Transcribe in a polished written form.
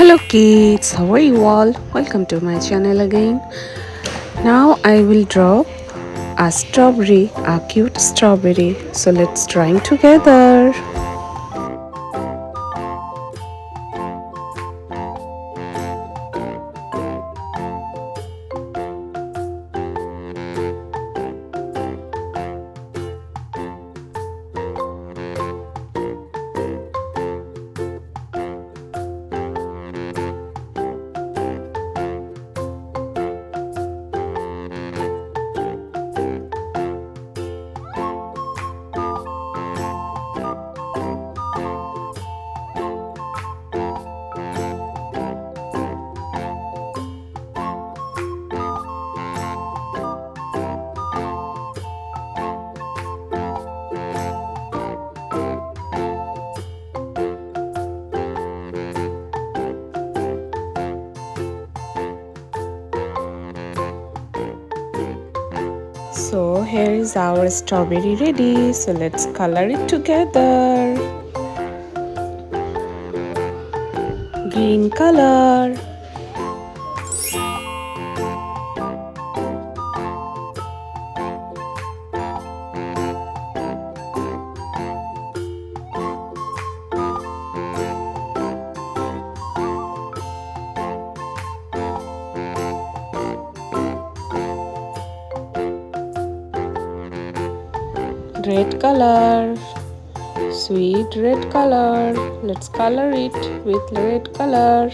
Hello kids, how are you all? Welcome to my channel again. Now I will draw a strawberry, a cute strawberry. So let's drawing together. So here is our strawberry ready. So let's color it together. Green color, red color, sweet red color. Let's color it with red color.